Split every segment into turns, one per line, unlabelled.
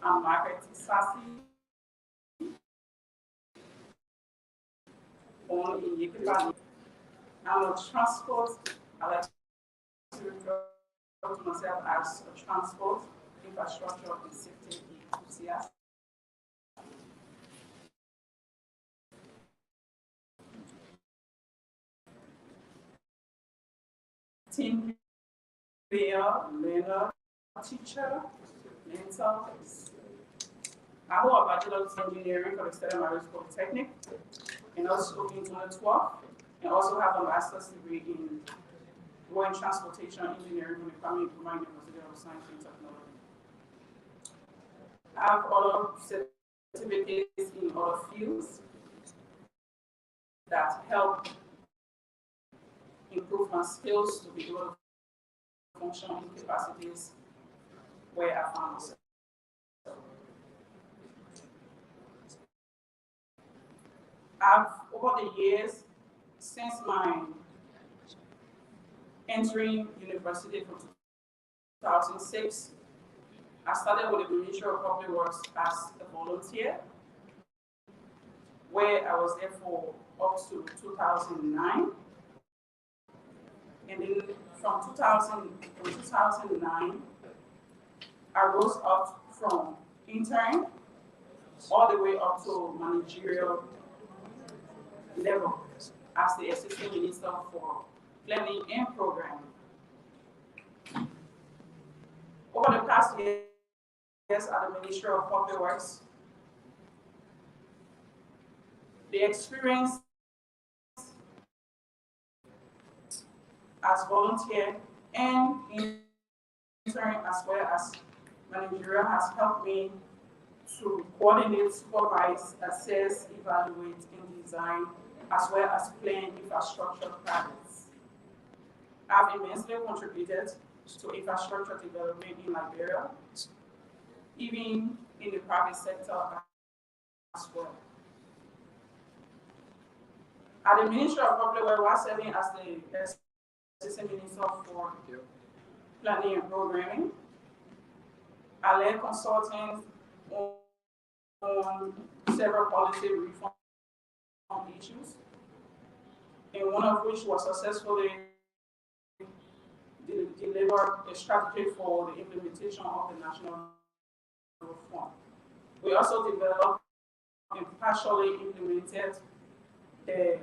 I'm market sassy. Born in Yekipani. I'm a transport. I like to refer to myself as a transport infrastructure and safety enthusiast. Team player, learner, teacher, mentor. I hold a bachelor's in engineering from the State Marist Polytechnic, and also in 2012, and also have a master's degree in road and transportation engineering from the Kwame Nkrumah University of Science and Technology. I have other certificates in other fields that help improve my skills to be able to function in capacities where I found myself. I've, over the years, since my entering university from 2006, I started with the Ministry of Public Works as a volunteer, where I was there for up to 2009. And then from 2009, I rose up from intern all the way up to managerial level as the Assistant Minister for Planning and Programming. Over the past years at the Ministry of Public Works, the experience as volunteer and intern as well as managerial has helped me to coordinate, supervise, assess, evaluate, and design, as well as plan infrastructure projects. I've immensely contributed to infrastructure development in Liberia, even in the private sector as well. At the Ministry of Public Works, while serving as the Assistant Minister for Planning and Programming, I led consulting on several policy reform issues, and one of which was successfully delivered a strategy for the implementation of the national reform. We also developed and partially implemented the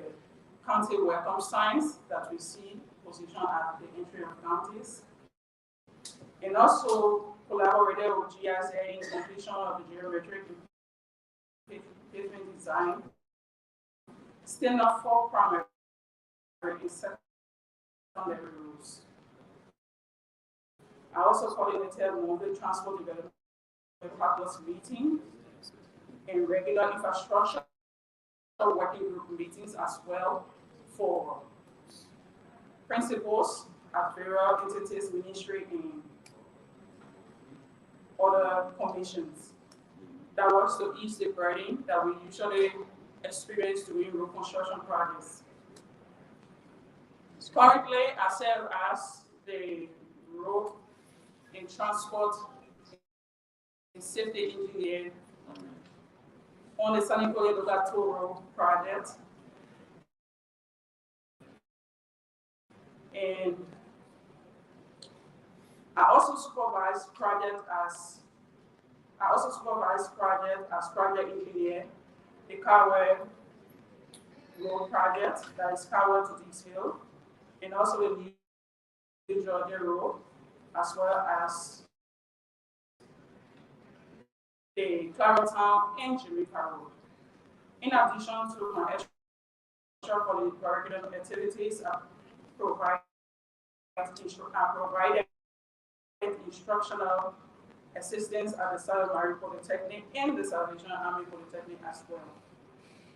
county welcome signs that we see positioned at the entry of counties, and also collaborated with GSA in completion of the geometric pavement design, still not for primary and secondary roads. I also coordinated monthly transport development partners meeting and regular infrastructure working group meetings as well for principals at various entities, ministry, and other commissions that works to ease the burden that we usually experience doing road construction projects. Currently, I serve as the road and transport and safety engineer on the Sanikole Road project. And I also supervise project as project engineer, the Kawe Road project, that is Kawe to Dixville, and also the New Georgia Road, as well as the Claratown and Jamaica Road. In addition to my extracurricular activities, I provide instructional assistance at the Southern Marine Polytechnic and the Salvation Army Polytechnic as well.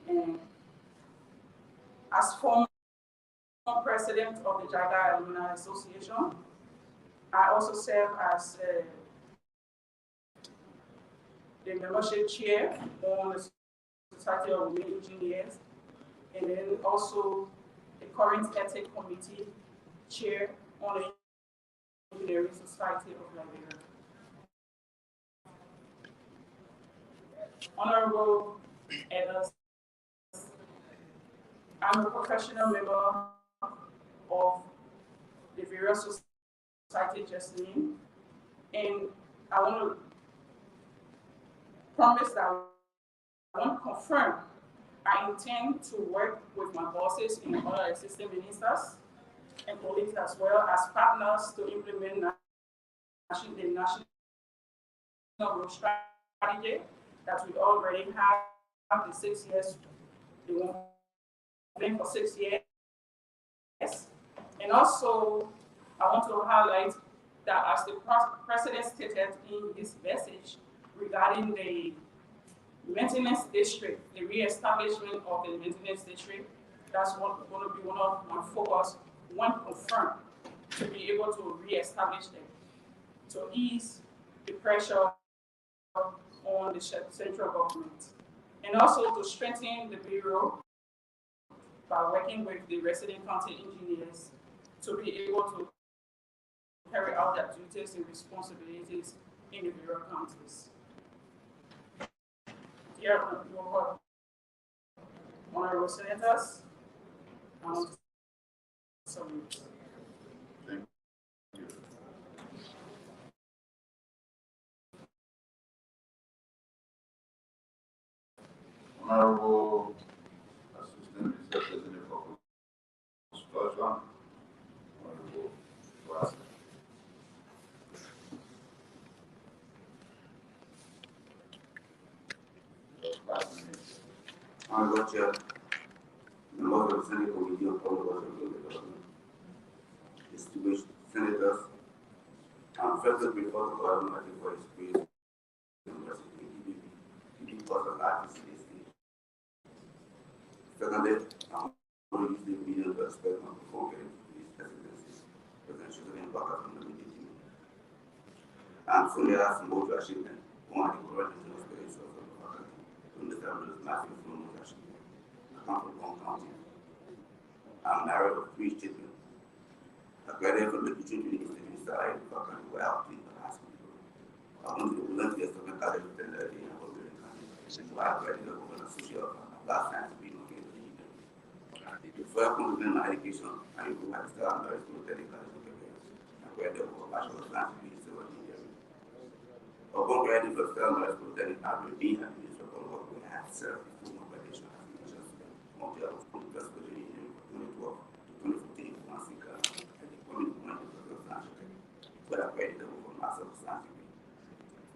And as former president of the JAGA Alumni Association, I also serve as the membership chair on the Society of Women Engineers, and then also the current ethics committee chair on the Engineering Society of Liberia. Honorable Elders, I'm a professional member of the various society just named, and I want to promise that I want to confirm I intend to work with my bosses and other assistant ministers and colleagues as well as partners to implement the national road strategy that we already have the 6 years, the one plan for 6 years. And also, I want to highlight that as the president stated in his message regarding the maintenance district, the re-establishment of the maintenance district, that's going to be one of my focus when confirmed to be able to re-establish them, to ease the pressure on the central government, and also to strengthen the bureau by working with the resident county engineers to be able to carry out their duties and responsibilities in the bureau counties. Dear honorable senators, I want to salute.
Thank you. Honorable Assistant Minister President for Construction, Honorable Ross.
Honorable Chair, members of the Senate Committee on Public Works and Development, distinguished senators, I'm first grateful to God Almighty for His grace and mercy in giving us an artist in this stage. Secondly, I'm going to use the medium to expect my performance in His presidency, presidential impact on the meeting. And so there are some more to achievement, one of the current experience of the faculty to understand those massive flow of achievement. I come from Long County. I'm married with 3 children. I graduated from the teaching university inside the faculty where I was in the hospital. I went to the Woodlands Government College of Technology in Oregon County, where I graduated with an associate of applied science being located in the Before I completed my education, I improved my style and married to Technical College of Careers. I graduated with a Bachelor of Science in Civil Engineering. Upon graduating from Stella Marriage Polytechnic, I will be an administrator for work where I have served the full graduation as a teacher student on the other school university engineering from 2012 to 2015 in Francisca at the Women Women Professor of Science Technique, where I graduated with a Master of Science degree.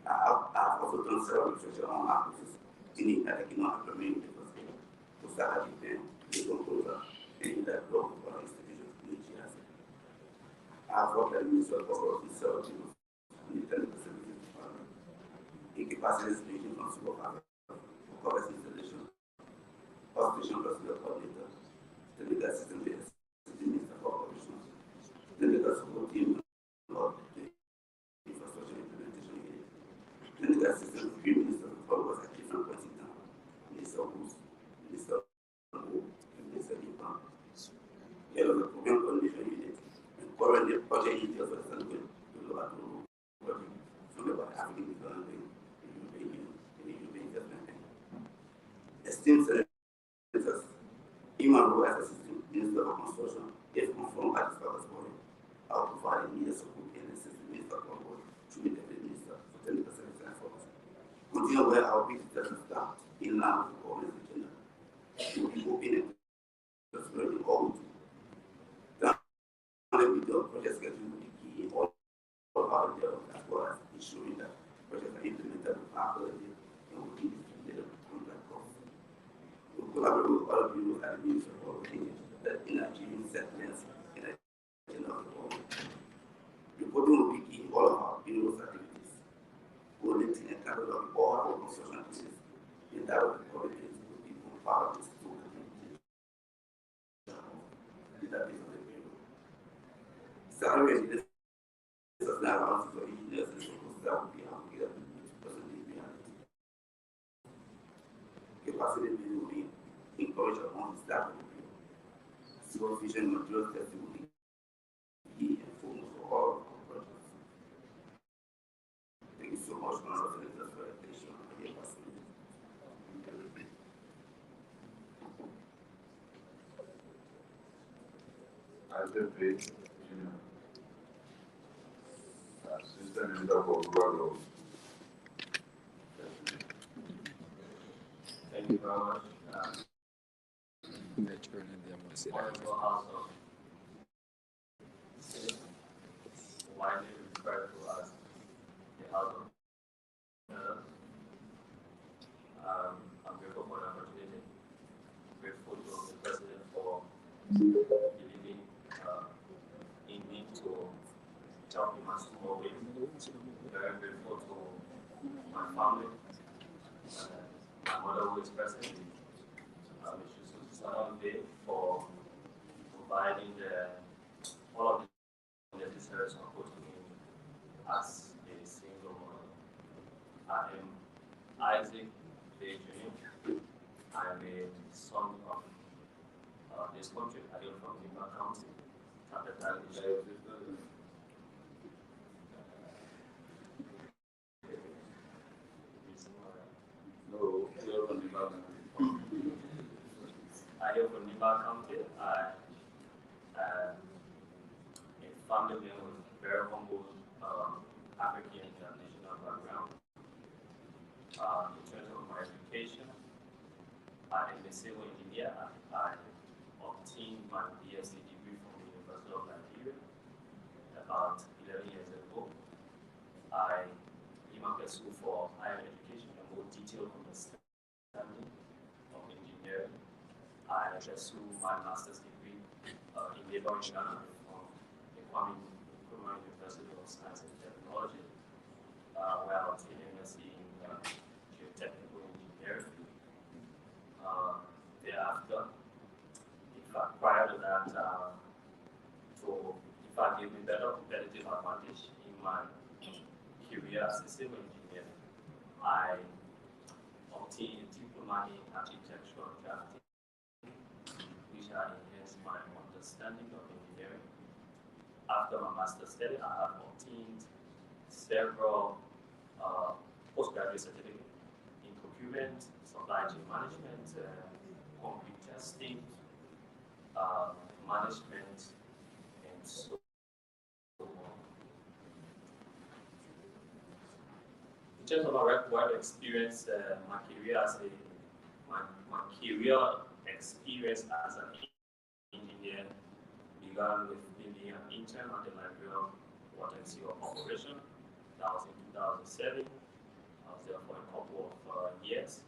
I have also done several research on my courses in the Economic Domain University, Society Bank, Legal Program, and in that global institutions in the GSA. I have worked as Minister for Research in the Technical Services Department. Incapacities ranging from supervisor, covers installation, hospital personnel coordinator, technical assistant to assistant minister for operations, technical support team of the infrastructure implementation unit, technical assistant to the minister for was at different points in time, minister of Boost, minister of Hope, and minister of Income. Head of the program coordination unit, and currently project details for the Senate to look at the project funded by African Development. Esteemed senators, human role as assistant minister of construction, if confirmed by the Scottish body, I will provide immediate support and assistance minister of board through the deputy minister for technical services and force. Continue where our visitors and staff in line with the government's agenda. We will be open and transparent all we do. The video project schedule will be key in all of our endeavors, as well as ensuring that projects are implemented with high quality and will be distributed on that cost. We collaborate with other bureaus and the Ministry of Public that in achieving settlements in the agenda of the government. Reporting will be key in all of our bureaus' activities. Coordinating and carrying out all our construction activities in direct coordinates with people part of this tool. Database of the bureau. Salary and this is now around for engineers and supposed that would be allocated to presently reality. Capacity building will be encouraged among the staff of the bureau. Supervision materials testing will be key and foremost for all of our projects. Thank you so much, Honorable Senators, for your attention and your facility.
Faith, Junior. Assistant Editor for Rural.
Thank you very much. Wonderful House of Senate, widely referred to as the House of Senate. I'm grateful for the opportunity. Grateful to the President for believing in me to help in my small way. Very grateful to my family, my mother who is present, Mrs. for providing all of the necessary support to me as a single mother. I am Isaac Jr. I'm a son of this country. I am from Lima County.
No, you're from the Bible.
I am from Lima County. I am a family man with very humble African and national background. In terms of my education, I am a civil engineer. I obtained my BSc degree from the University of Nigeria about 11 years ago. I came out of school for higher education and more detailed understanding of engineering. I pursued my master's degree in labor in Ghana from the Kwame Nkrumah University of Science and Technology, where I obtained MSc in geotechnical engineering. Thereafter, in fact, prior to that, gave me better competitive advantage in my career as a civil engineer. I obtained a diploma in architectural drafting, which had enhanced my understanding of engineering. After my master's study, I have obtained several postgraduate certificates in procurement, supply chain management, concrete testing, management, and so on. In terms of my work experience, my career experience as an engineer began with me being an intern at the Liberia Water and Sewer Corporation. That was in 2007. I was there for a couple of years.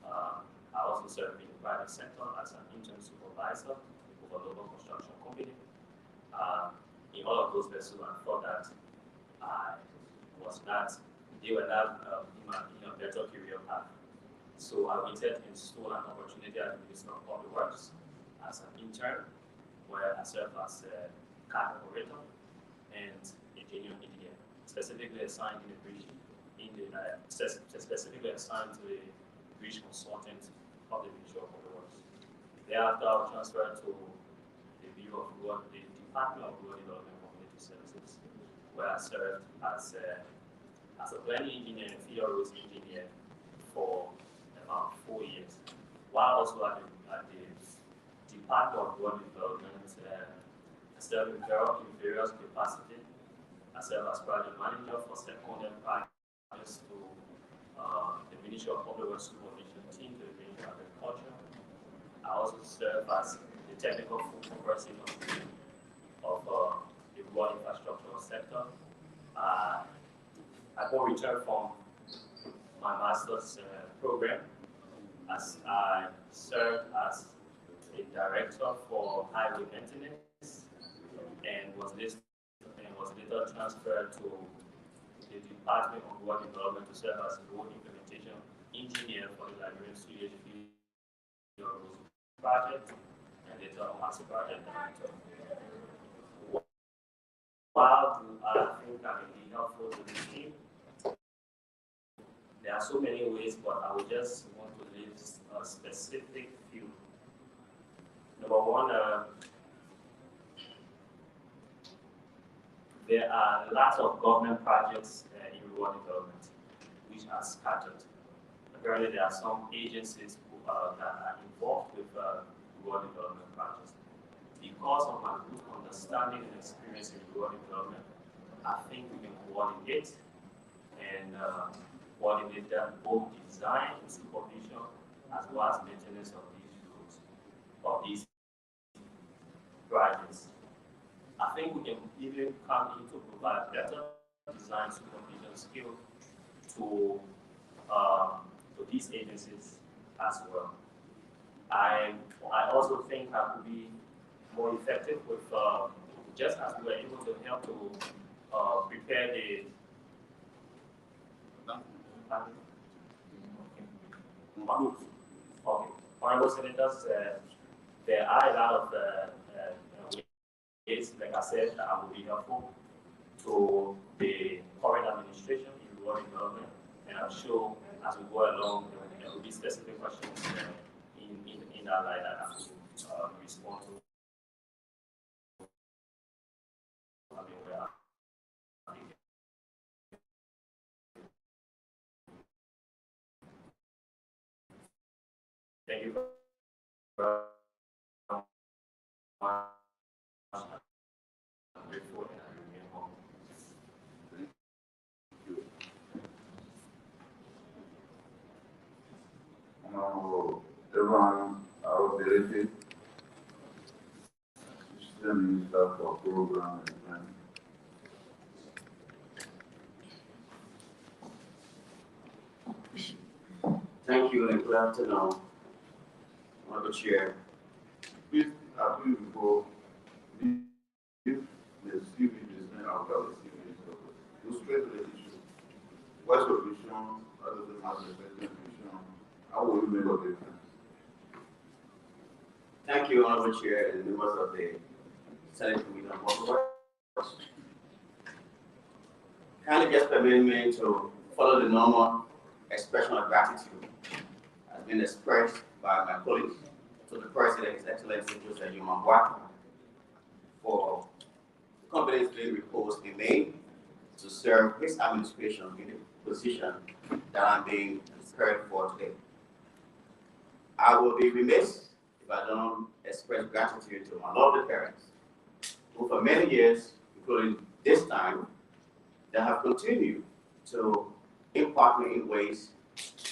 I also served in the private sector as an intern supervisor of a local construction company. In all of those vessels, I thought that they were not in a better career path. So I waited and stole an opportunity at the Ministry of Public Works as an intern, where I served as a car operator and a junior engineer, specifically assigned to the bridge consultant of the Ministry of Public Works. Thereafter, I was transferred to the Department of Rural Development and Community Services, where I served as a planning engineer and field roads engineer for about 4 years. While also at the Department of Rural Development, I served in various capacities. I served as project manager for seconded projects to the Ministry of Public Works Supervision team, to the Ministry of Agriculture. I also served as the technical focal person of the rural infrastructure sector. Upon return from my master's program, as I served as a director for highway maintenance and was later transferred to the Department of Rural Development to serve as road implementation engineer for the Liberian Sewage Field project and later as a project director. While I think I can be helpful to the team, there are so many ways, but I would just want to list a specific few. Number one, there are lots of government projects in rural development which are scattered. Apparently, there are some agencies that are involved with rural development projects. because of my good understanding and experience in rural development, I think we can coordinate and coordinate that both design and supervision as well as maintenance of these roads, of these projects. I think we can even come in to provide better design supervision skill to these agencies as well. I also think I could be more effective with just as we were able to help to prepare the. Okay. Honorable Senators, there are a lot of ways, like I said, that will be helpful to the current administration in rural development, and I'm sure as we go along, there will be specific questions in that line that I will respond to. Thank you very much. I'm grateful and I remain humble.
Everyone outdated. System Minister for Program and Planning.
Thank you and good afternoon, Honorable Chair.
Please, agree before if the CV design out of the CV minister, to straight to the issue. What's your vision? How does it have the vision? How will you make a difference?
Thank you, Honorable Chair and members of the Senate Committee on Public Works. Kindly just permit me to follow the normal expression of gratitude has been expressed by my colleagues to the President, His Excellency Joseph Yomangwa, for the confidence being reposed in me to serve his administration in the position that I'm being prepared for today. I will be remiss if I don't express gratitude to my lovely parents, who for many years, including this time, that have continued to impact me in ways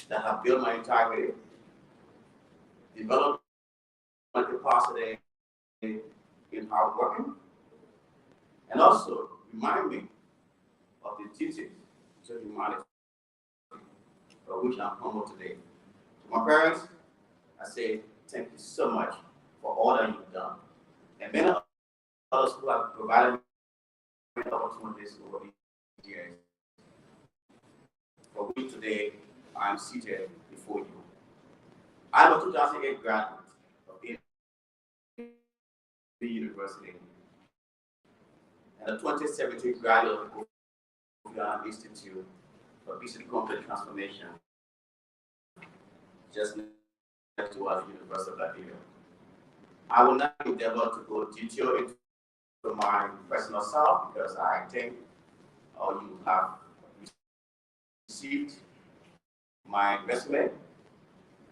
that have built my integrity, developed my capacity in hard working, and also remind me of the duties to humanity for which I'm humble today. To my parents, I say thank you so much for all that you've done. And many others who have provided me opportunities over the years, for which today I am seated before you. I'm a 2008 graduate of the University and a 2017 graduate of the Ghana Institute for Peace and Conflict Transformation, just next to us, University of Liberia. I will not endeavor to go detail into my personal self because I think you have received my resume,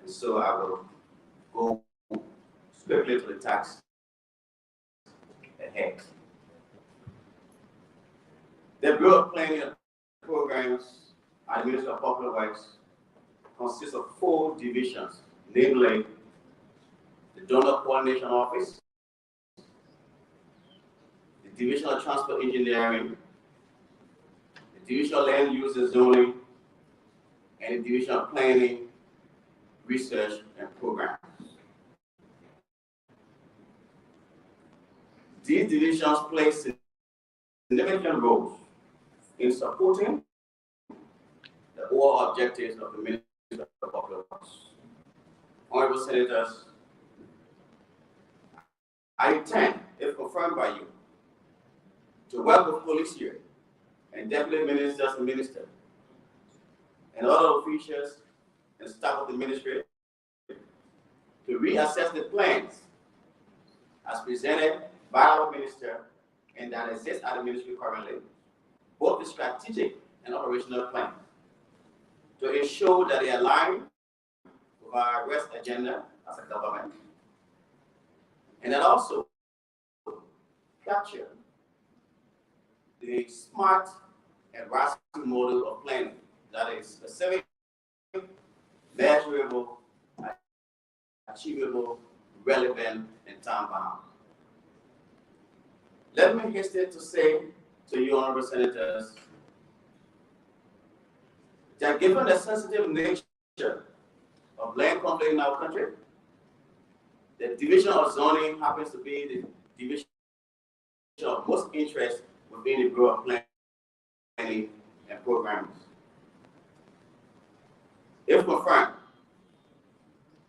and so I will go swiftly to the task ahead. The Bureau of Planning and Programs at the Ministry of Public Works consists of 4 divisions, namely the Donor Coordination Office, the Division of Transport Engineering, the Division of Land Use and Zoning, and the Division of Planning, Research, and Programs. These divisions play significant roles in supporting the overall objectives of the Ministry of Public Works. Honorable Senators, I intend, if confirmed by you, to work with police here and deputy ministers and ministers and other officials and staff of the ministry to reassess the plans as presented by our minister and that exists at the ministry currently, both the strategic and operational plans, to ensure that they align with our West agenda as a government, and that also capture the SMART and RASI model of planning, that is specific, measurable, achievable, relevant, and time-bound. Let me hasten to say to you, honorable senators, that given the sensitive nature of land conflict in our country, the division of zoning happens to be the division of most interest within the Bureau of Planning and Programming. If confirmed,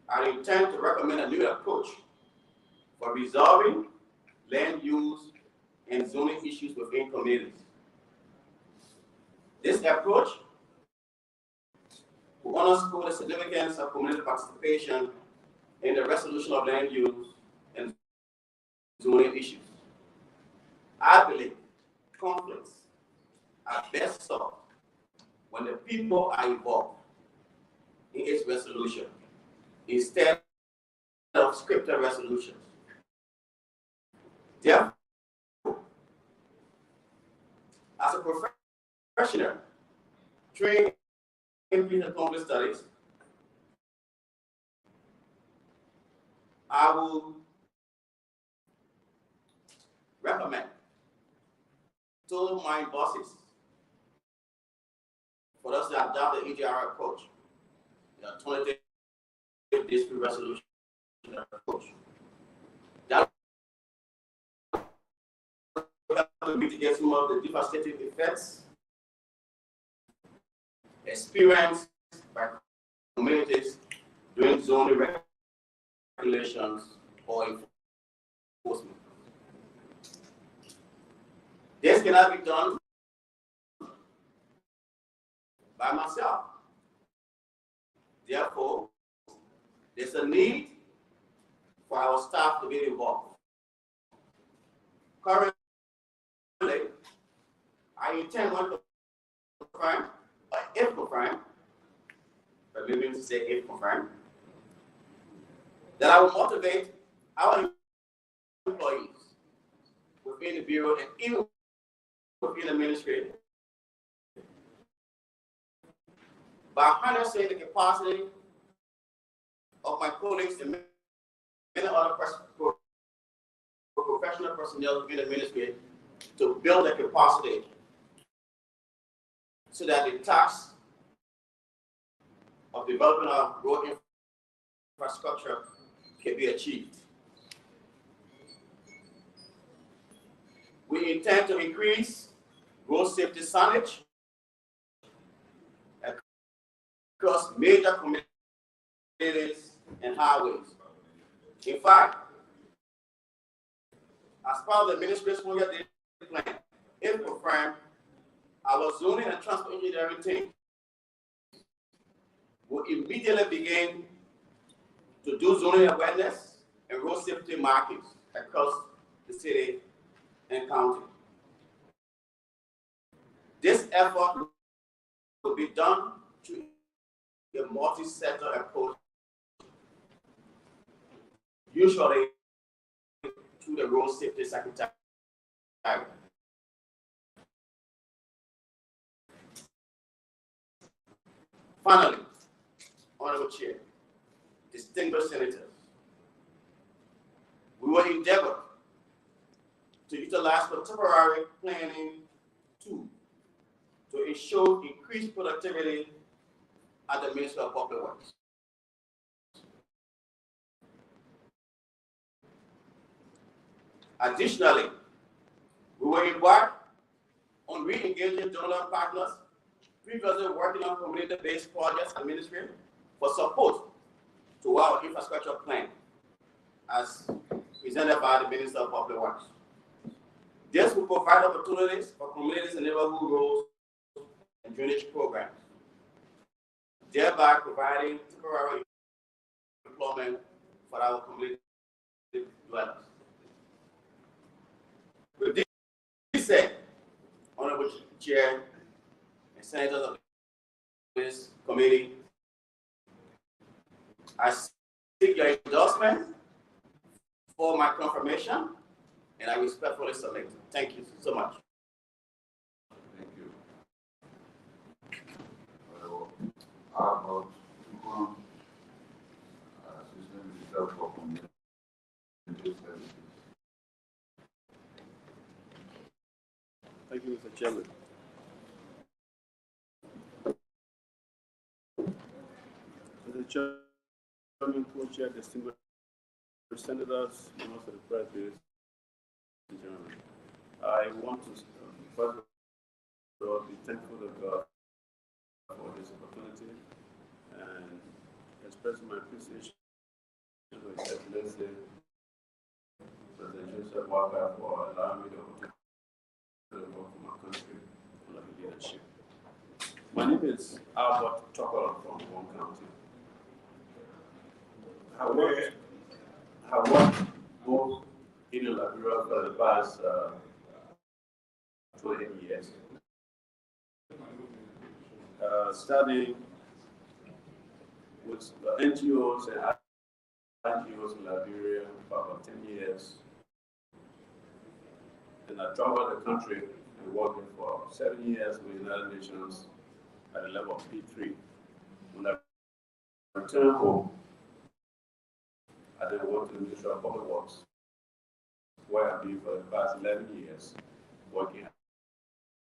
I intend to recommend a new approach for resolving land use and zoning issues within communities. This approach will underscore the significance of community participation in the resolution of land use and zoning issues. I believe conflicts are best solved when the people are involved in its resolution instead of scripted resolutions. Therefore, as a professional trained in peace and conflict studies, I will recommend to my bosses for us to adopt the EGR approach, the alternative dispute resolution approach. That will help mitigate some of the devastating effects experienced by communities during zoning regulations or enforcement. This cannot be done by myself. Therefore, there's a need for our staff to get involved. Currently, I intend to confirm, or if confirmed, but maybe to say if confirmed, that I will motivate our employees within the Bureau and even within the ministry by harnessing the capacity of my colleagues and many other professional personnel within the ministry to build a capacity so that the task of developing our road infrastructure can be achieved. We intend to increase road safety signage across major communities and highways. In fact, as part of the ministry's one-year plan, if confirmed, our zoning and transport engineering team will immediately begin to do zoning awareness and road safety markings across the city and county. This effort will be done through a multi-sector approach, usually through the road safety secretary. Finally, Honorable Chair, distinguished senators, we will endeavor to utilize contemporary planning tools to ensure increased productivity at the Ministry of Public Works. Additionally, we will embark on re-engaging donor partners previously working on community-based projects and ministry for support to our infrastructure plan as presented by the Minister of Public Works. This will provide opportunities for communities and neighborhood roads and drainage programs, thereby providing temporary employment for our community dwellers. With this said, Honorable Chair and Senators of this committee, I seek your endorsement for my confirmation and I respectfully submit. Thank you so much.
Thank you. Well, how about Income System Minister for Community Services?
Thank you, Mr. Chairman. Mr. Chairman, co-chair, distinguished senators, members of the press, ladies and gentlemen. I want to first of all be thankful to God for this opportunity and express my appreciation to His Excellency President Joseph Walker for allowing me the opportunity to work for my country under his leadership. My name is Albert Tucker from One County. I worked both in Liberia for the past 20 years. Studying with NGOs and NGOs in Liberia for about 10 years. And I traveled the country and worked for 7 years with the United Nations at the level of P3. When I returned home, I then worked in the Ministry of Public Works, where I've been for the past 11 years, working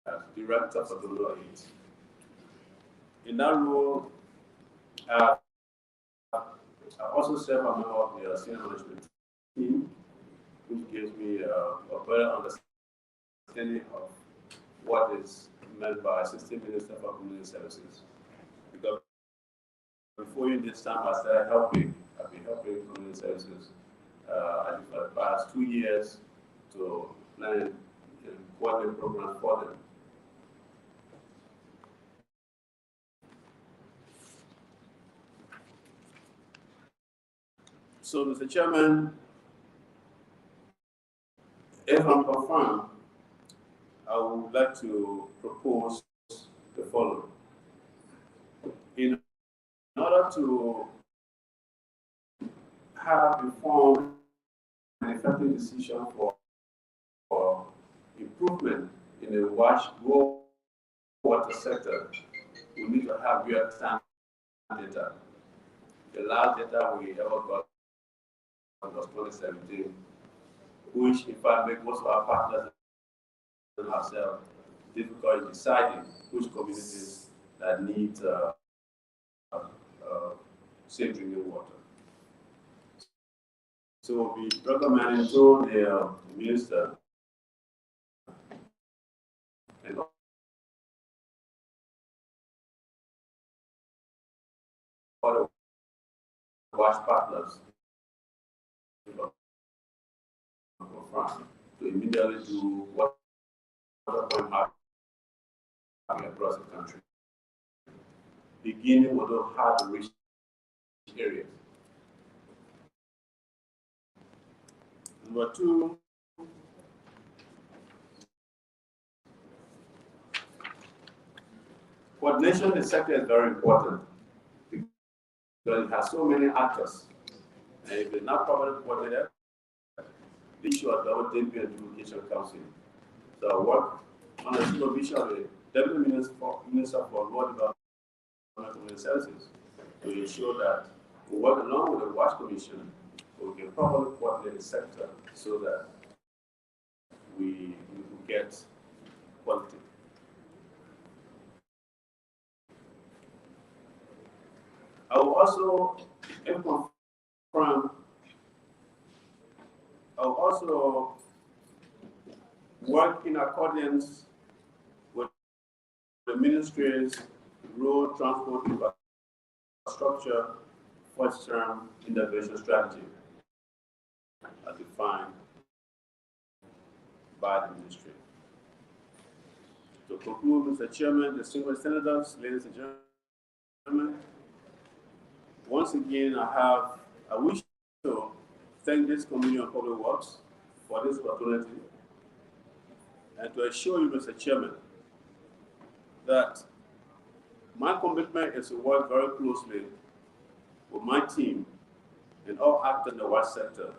as Director for the Law 8. In that role, I also serve as a member of the senior management team, which gives me a better understanding of what is meant by Assistant Minister for Community Services. Because before you this time, I started helping. I've been helping community services for the past 2 years to plan and coordinate programs for them. So, Mr. Chairman, if I'm confirmed, I would like to propose the following. In order to have informed and effective decision for improvement in the water sector, we need to have real-time data. The last data we ever got was 2017, which in fact makes most of our partners and ourselves difficult in deciding which communities that need safe drinking water. So we'll be recommending to the minister and other wash partners to immediately do what point happening across the country, beginning with the hard-to-reach areas. Number two, coordination in the sector is very important because it has so many actors. And if it's not properly coordinated, the issue of double dipping and duplication comes in. So I work on the supervision of the Deputy Minister for Rural Development and Community Services to ensure that we work along with the WASH Commission, we can properly coordinate the sector so that we get quality. I will also work in accordance with the ministry's road transport infrastructure first-term intervention strategy as defined by the ministry. To conclude, Mr. Chairman, distinguished senators, ladies and gentlemen, once again, I wish to thank this Committee on Public Works for this opportunity and to assure you, Mr. Chairman, that my commitment is to work very closely with my team and all actors in the water sector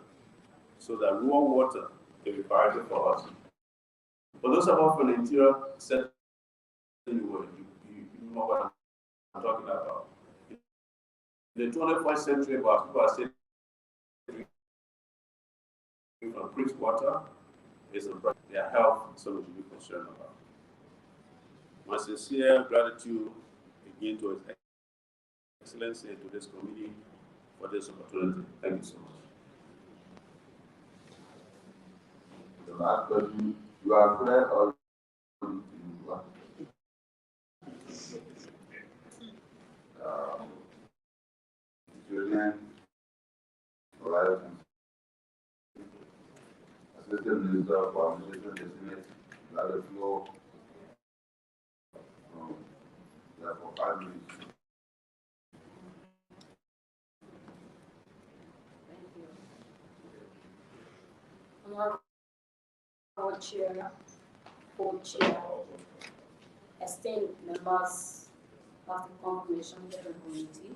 so that rural water a priority for us. For those of us from the interior, certainly you know what I'm talking about. In the 21st century, about people are saying from crisp water is their health, so we should be concerned about. My sincere gratitude again to His Excellency and to this committee for this opportunity. Thank you so much.
The last question, you are clear or Julian, Life and Assistant Minister for Administration Designate, let the floor for 5 minutes.
Thank you. Honorable Chair, Co-Chair, esteemed members of the Confirmation Hearing Committee,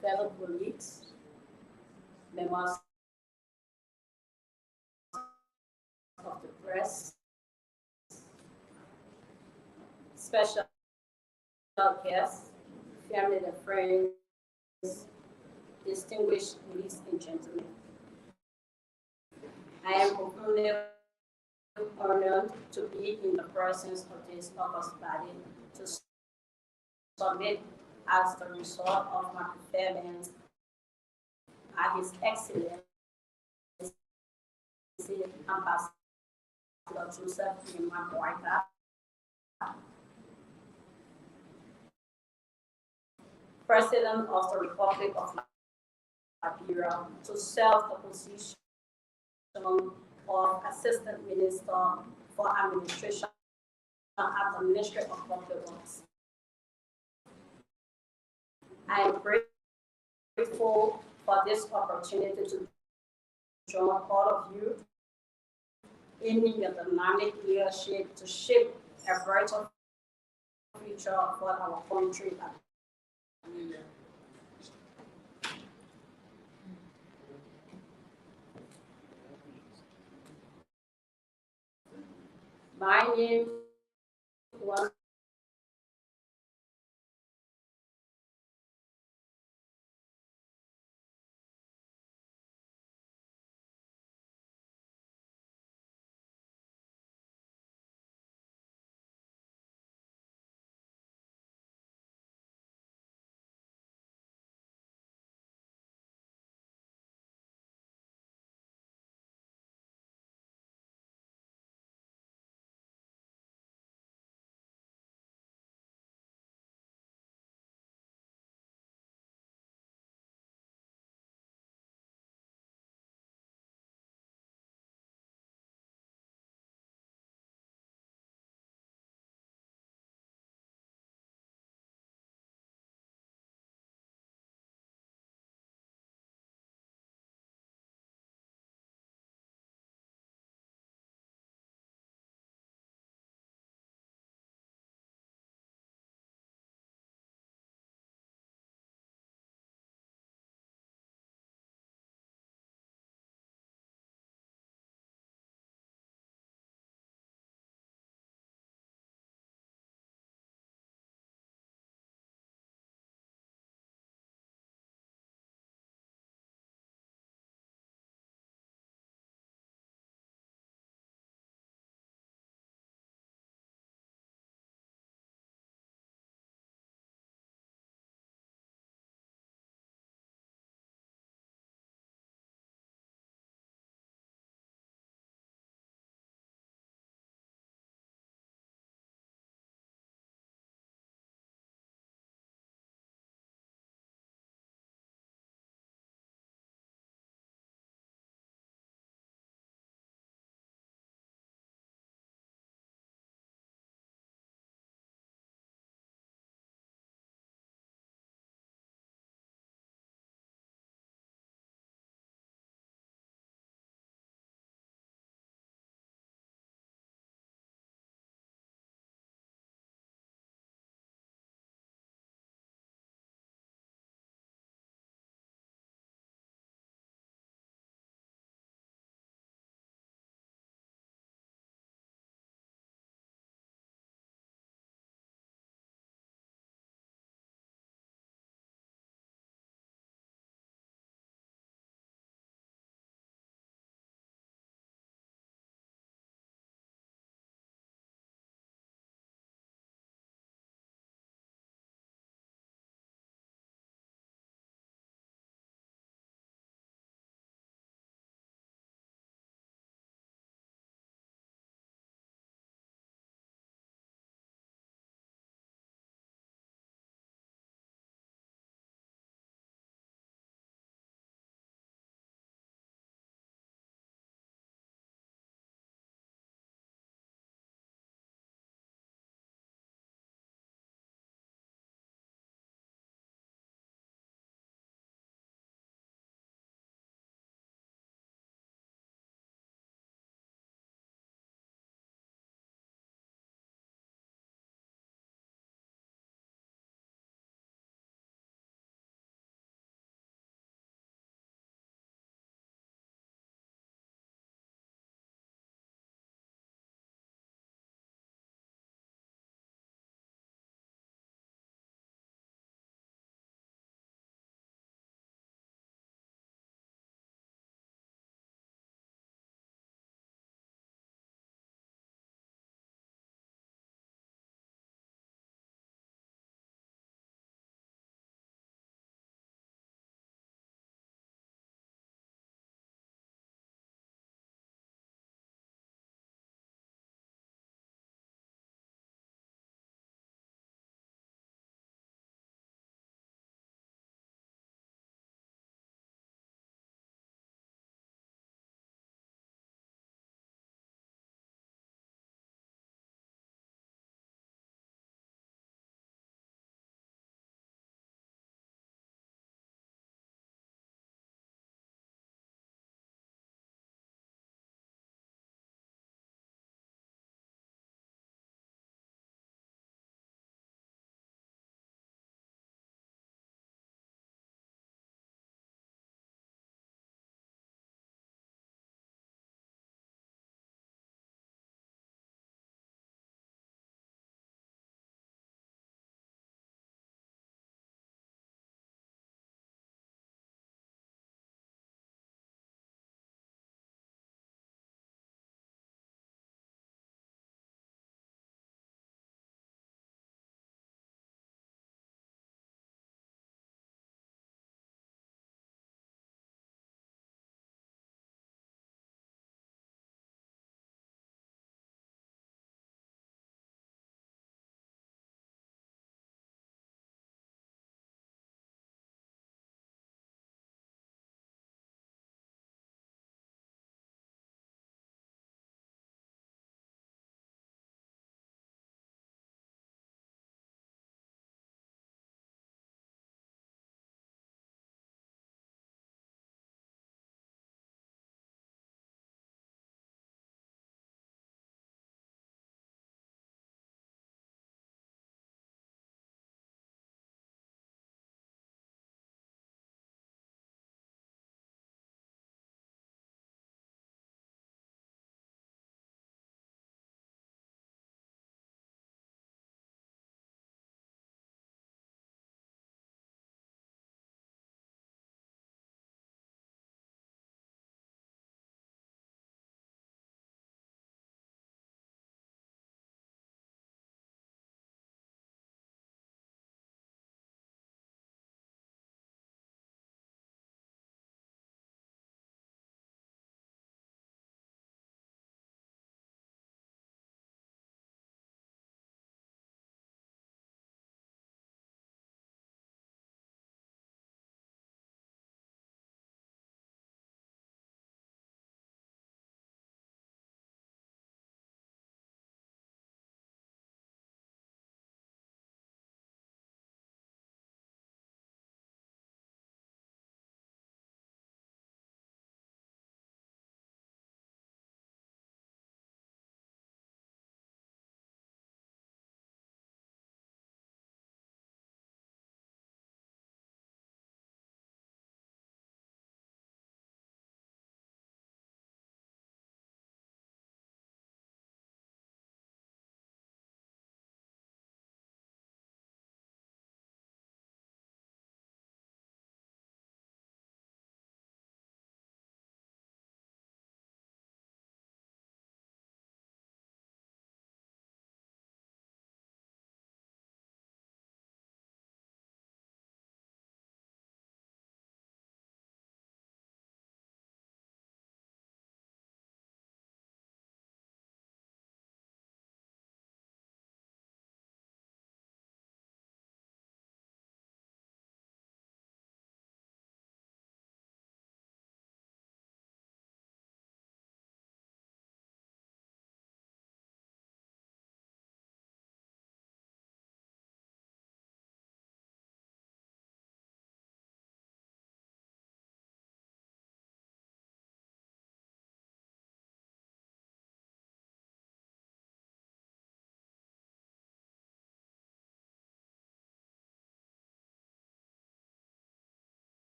fellow colleagues, members of the press, special guests, family and friends, distinguished ladies and gentlemen. I am profoundly honored to be in the presence of this august body to submit as the result of my performance at His Excellency Ambassador Joseph Boyka, President of the Republic of Liberia, to serve the position of Assistant Minister for Administration at the Ministry of Public Works. I am grateful for this opportunity to join all of you in your dynamic leadership to shape a brighter future for our country. My name was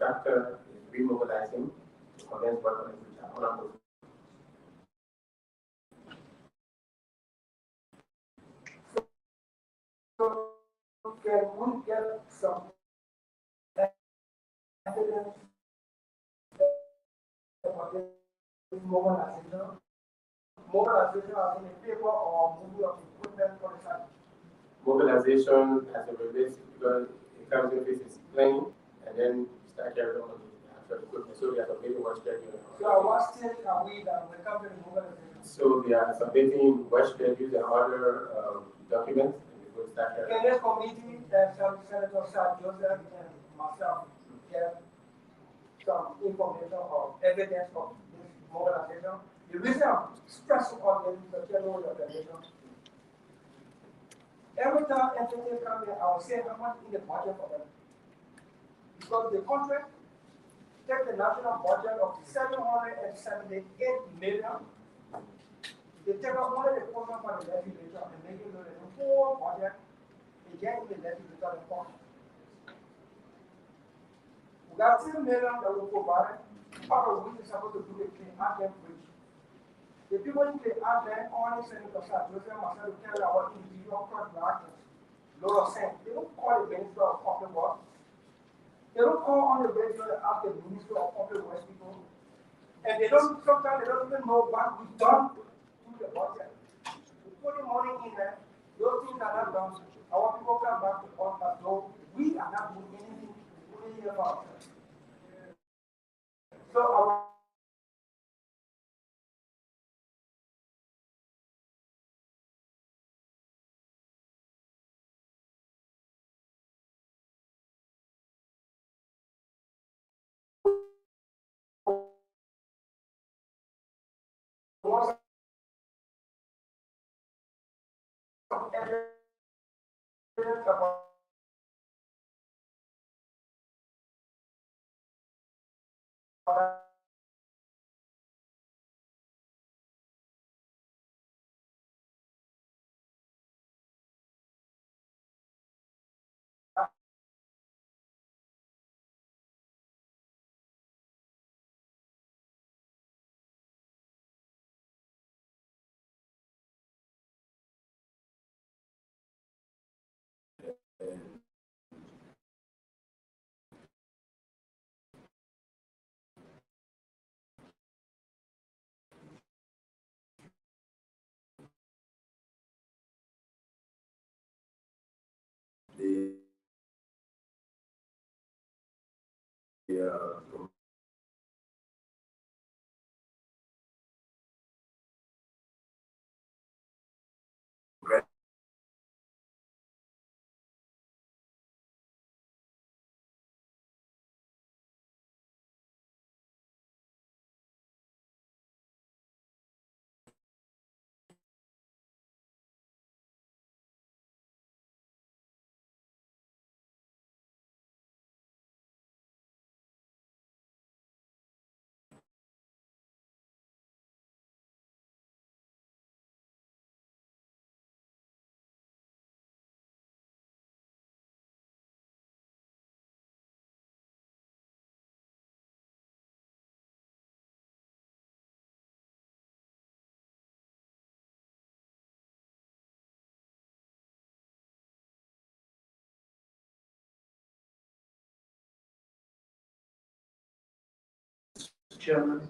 contractor is remobilizing to commence work on it, which are unable.
So can we get some evidence about this mobilization? Mobilization as in a paper or movie of equipment for the site?
Mobilization as it relates, because it comes in phases, planning, and then you start carrying on the actual equipment. So we are submitting work schedule.
So at what stage are we that when it comes to the mobilization?
So we are submitting work schedules and other documents, and we will start carrying.
Can this committee, Senator Sir Joseph and myself, get some information or evidence of this mobilization? The reason I'm stressing on this is to tell you your organization. Every time entity comes in, I will say how much in the budget for them. Because the contract take the national budget of 778 million. They take out only the portion for the legislature and make it the whole budget again in the legislature report. We got 10 million that will provide, part of which is supposed to do the clean Act bridge. The people in the Act only send it to Joseph myself to carry out individual corporate actions. Lot of sense. They don't call the Minister of Public Works. They don't call on the radio to ask the Minister of Public Works people. And they don't, sometimes they don't even know what we've done to the budget. We put the money in there, those things are not done. Our people come back to us as though we are not doing anything about it. So our
Chairman.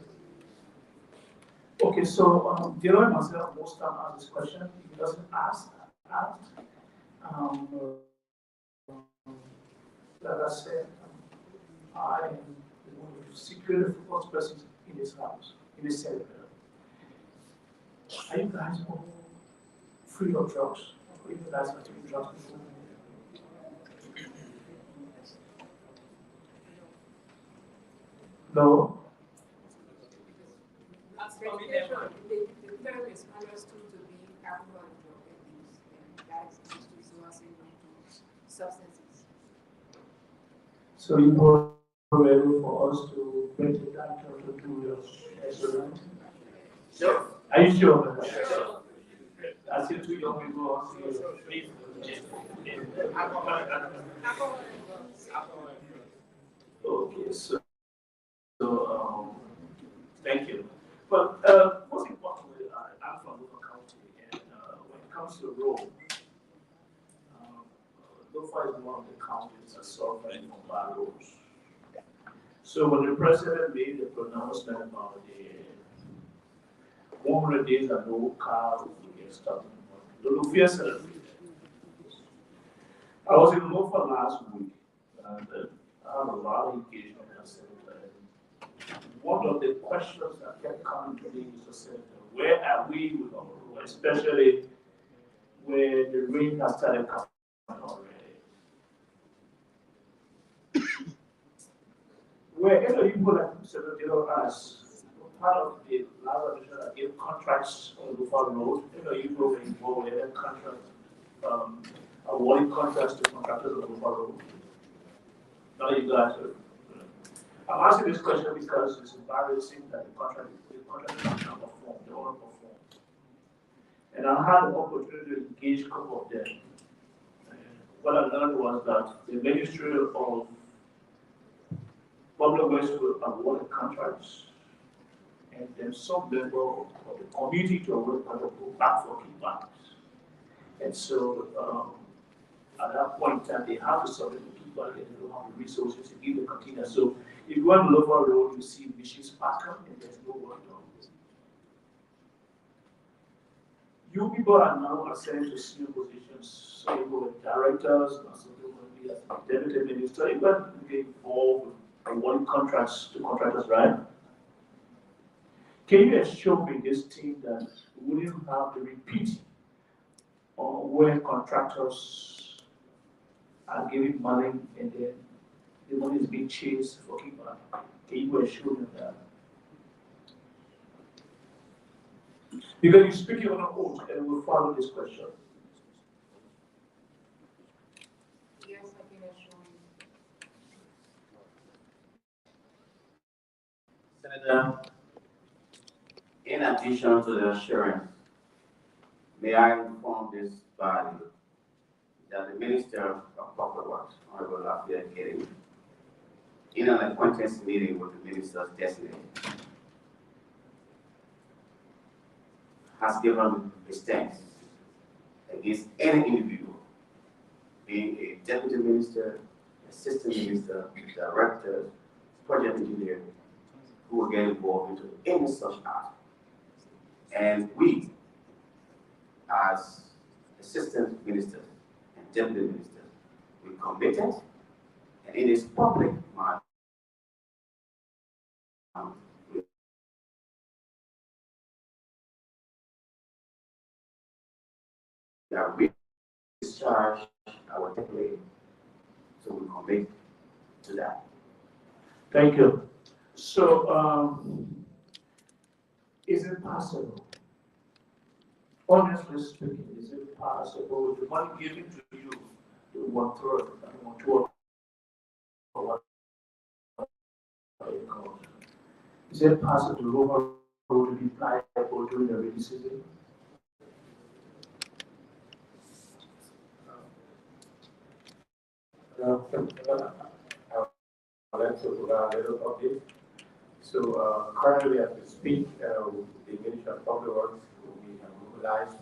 Okay, so Deloitte myself most time ask this question. He doesn't ask. Um, like I said, I am one of the security first persons in this house, in this Senate. Are you guys all free of drugs? Or you guys have taken drugs before? No.
The term is understood to be alcohol and drug abuse, and that is understood to us in substances.
So you were ready for us to bring the doctor to do your experiment?
Sure.
Are you sure? Sure. I see two young people on here. Okay, thank you. But most importantly, I'm from Local County, and when it comes to road, Lofa is one of the counties that suffering from bad roads. So when the president made the pronouncement about the 100 days that no car will get stuck, the Lufia celebrated. I was in Lofa last week, and I had a lot of engagement as Senator. One of the questions that kept coming to me is, Senator, where are we with our road, especially where the rain has started coming already? Where people like Senator as part of the last administration that gave contracts on the Buffalo Road, people were involved in that contract, awarding contracts to contractors on the Buffalo Road. Now you guys are. I'm asking this question because it's embarrassing that the contractors can't perform, they don't perform. And I had the opportunity to engage a couple of them. And what I learned was that the Ministry of Public Works will award the contracts, and then some level of the community to award the contract go back for kickbacks. And so at that point in time, they have to submit the kickback and they don't have the resources to give the container. So if you go on the local road, you see machines parked and there's no work done. You people are now assigned to senior positions. So you go with directors, some people will be as deputy minister, you got to get involved with awarding contracts to contractors, right? Can you assure me this team that we wouldn't have the repeat on where contractors are giving money and then the money is being chased for kickback? Can you assure them that? Because you're speaking on an oath and we'll follow this question.
Yes, I can assure you.
Senator, in addition to the assurance, may I inform this body that the Minister of Public Works, Honorable Lafayette Getty, in an acquaintance meeting with the Minister's designate, has given a stance against any individual, being a deputy minister, assistant minister, director, project engineer, who will get involved into any such act. And we, as assistant ministers and deputy ministers, we committed, and it is public mind. We discharge our deputy, so we commit to that.
Thank you. So, is it possible, honestly speaking, is it possible the money given to you, the 1/3, I mean 1/2, or what you call it, is it possible the local road to be pliable during the rainy season?
I'd like to provide a little update. So currently, as we speak, the Ministry of Public Works, we have mobilized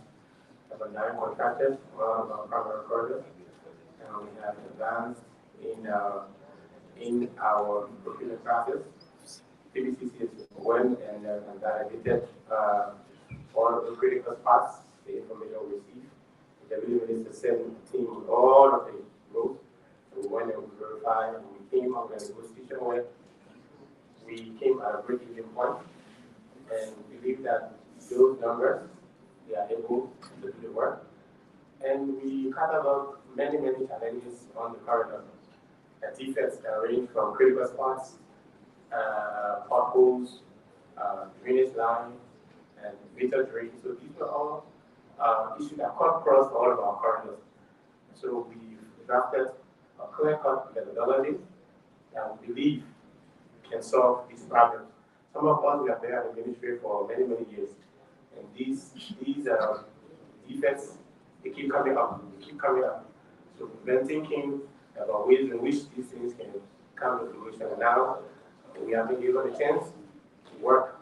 about 9 contractors on our primary project, and we have advanced in our procurement process. PBCC is when and validated all of the critical parts, the information we received. The deputy minister sent the team with all of the roads. So we went and we verified, and we came up with a negotiation where we came at a break-even point, and we believe that those numbers, they are able to do the work. And we catalog many challenges on the corridor. The defects that range from critical spots, potholes, drainage line, and meter drain. So these are all issues that cut across all of our corridors. So we've drafted a clear-cut methodology that we believe can solve these problems. Some of us, we have been at the ministry for many years, and these defects, they keep coming up. So we've been thinking about ways in which these things come to fruition. And now we have been given a chance to work,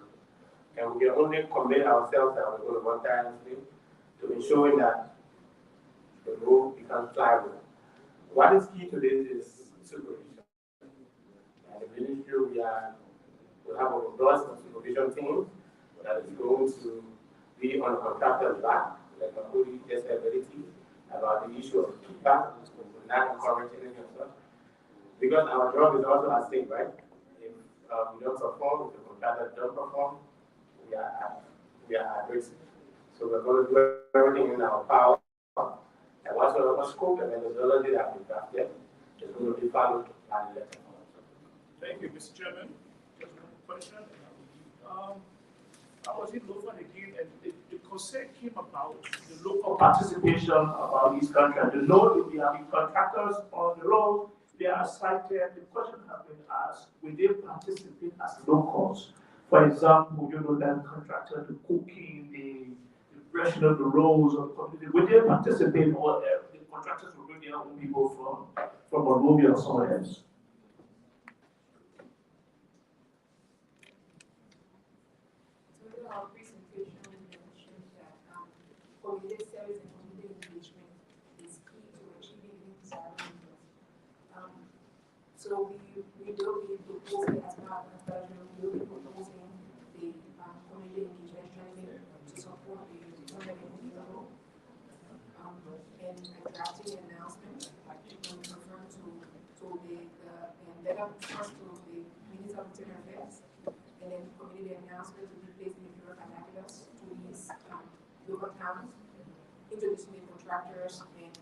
and we can only commit ourselves and we're going to work tirelessly to ensuring that the road becomes flyable. What is key to this is supervision. And the ministry will have a robust supervision team that is going to be on the contractor's back, like Mahmoudi just said, about the issue of kickback, not encourage anything of such. Because our job is also at stake, right? If we don't perform, if the contractor don't perform, we are at risk. So we're going to do everything in our power. And whatsoever scope and methodology that we drafted is going to be followed by the letter.
Thank you, Mr. Chairman. Just one question. I was in Lofa again, and the concern came about the local participation about these contracts. The know that we have contractors on the road, they are cited. The question has been asked, will they participate as locals? For example, that contractor, the cooking, the brushing of the roads of the community, will they participate, or the contractors will bring their own people from Monrovia or somewhere else?
Our presentation mentioned that community service and community engagement is key to achieving these outcomes. So we will be proposing as part of the budget, we will be proposing the community engagement training to support the community level. And drafting an announcement to refer to the and letter first to the Minister of Interior Affairs, and then community announcement to be placed in the Bureau of Vernaculars to these local towns, introducing the contractors, and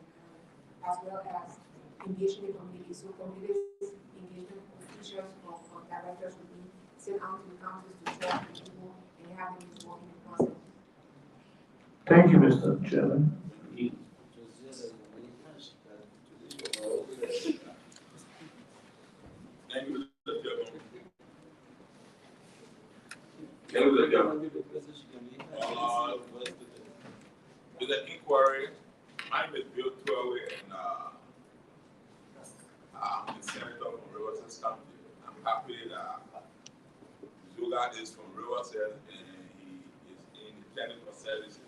as well as engaging the community. So community engagement officials or directors will be sent out to the counties to talk to people and have them involved in the process.
Thank you, Mr. Chairman.
Thank you, Mr. Chairman. With the inquiry, my name is Bill Twelve, and I'm the senator from Riverside County. I'm happy that Zola is from Riverside and he is in technical services.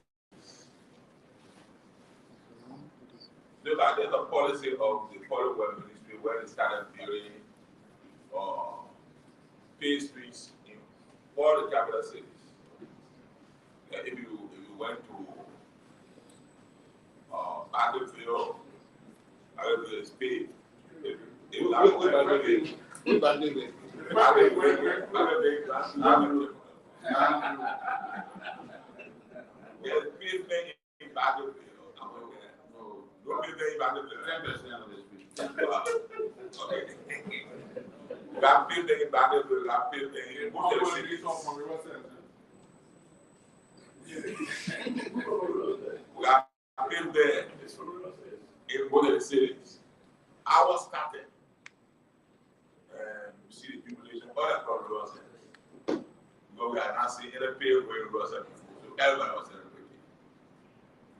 Look, there's a policy of the Public Works Ministry where they started building paved streets in all the capital cities. If you went to Battlefield is paved. There's pavement in Battlefield. No pavement in Battlefield. 10% of this people. Okay. We got pavement in Battlefield, we got pavement in most of the cities. We got pavement in most of the cities. I was started. And you see the population all across the world. Because we are not seeing any paved way in Russia before. So everybody was celebrating.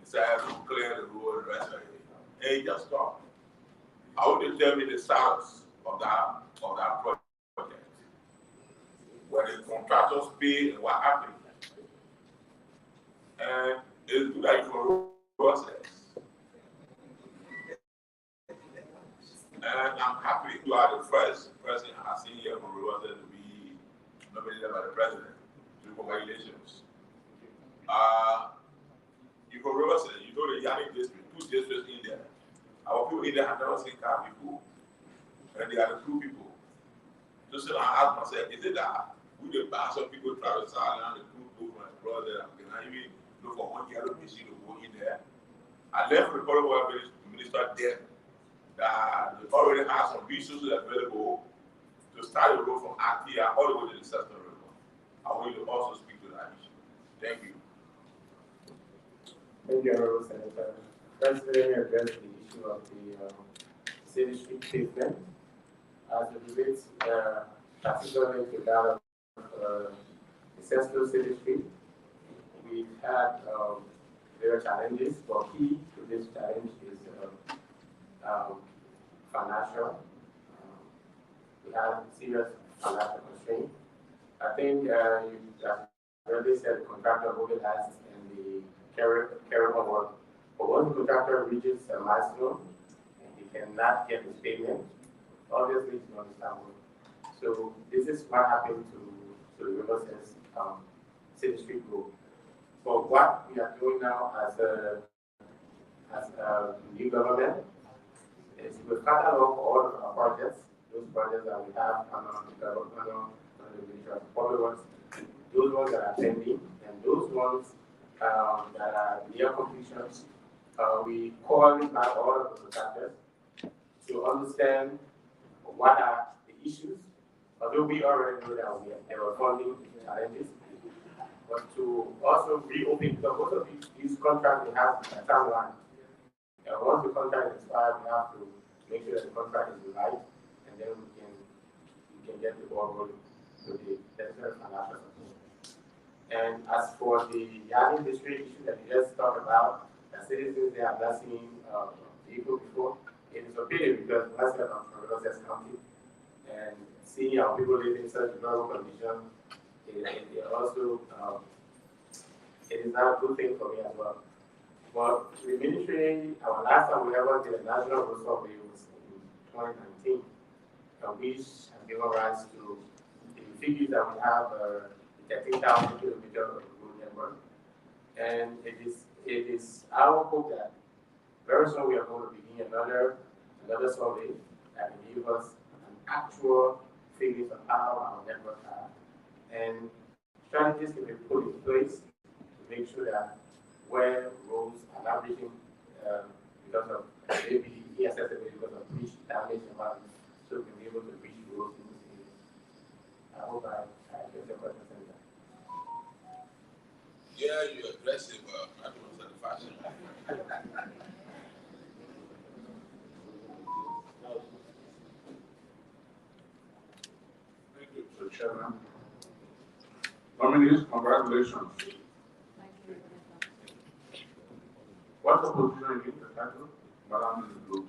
He said, I have to clear the road and the rest of it. And he just stopped. I want to tell me the status of that project. Where the contractors pay and what happened. And it's good that you follow process. And I'm happy you are the first person I've seen here from Rwanda to be nominated by the president. So congratulations. You from Rwanda, you know the Yannick district, 2 districts in there. Our people in there have never seen car people. And they are the 2 people. So I asked myself, is it that we the bunch of people travel south and the 2 go from my brother, and can I even look for one yellow machine to go in there? I left the Public Works Minister there. That they already have some resources available to start the road from Atia all the way to the Session River. I want you to also speak to that issue. Thank you.
Thank you, Honorable Senator. First, let me address the issue of the city street pavement. As it relates particularly to that of the Central City Street, we've had various challenges, but key to this challenge is financial. we have serious financial constraints. I think you already said the contractor mobilized and the carry forward. But once the contractor reaches a milestone and he cannot get his payment, obviously it's not established. So this is what happened to the Riverside City Street Group. But what we are doing now as a new government is we catalog all of our projects, those projects that we have under the Ministry of Public Works, those ones that are pending, and those ones that are near completion. We call back all of the contractors to understand what are the issues, although we already know that there were funding challenges, but to also reopen, because most of these contracts, they have a timeline. And once the contract is expired, we have to make sure that the contract is live, and then we can get the ball rolling with the necessary financial support. And as for the Yali district issue that you just talked about, the citizens, they have not seen vehicle before. It is a pity because myself, I'm from Middlesex County, and seeing how people live in such vulnerable conditions, it also, it is not a good thing for me as well. But the ministry, our last time we ever did a national road survey was in 2019, which has given rise to the figures that we have, 13,000 kilometers of road network. And it is our hope that very soon we are going to begin another survey that will give us an actual figures of how our network are. And strategies can be put in place to make sure that where roads are not reaching because of maybe inaccessibility because of breach damage and violence, so we can be able to reach roads in this area. I hope I get your question answered.
Yeah, you're aggressive. I don't know the fashion.
Thank you, Mr. Chairman. Nominees, congratulations.
Thank you.
What's the position in the title? Madam in the blue.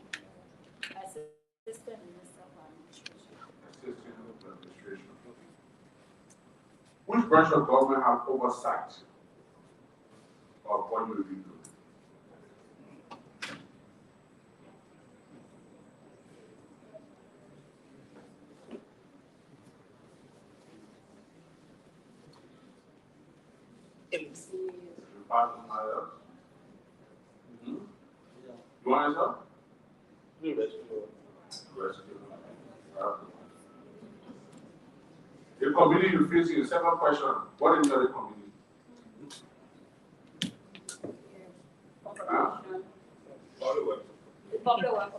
Assistant Minister for Administration.
Assistant of Administration. Which branch of government have oversight of what you will be doing? Department of Health. You want to answer? Rescue. The committee you facing, second question, what is the committee?
The Public Works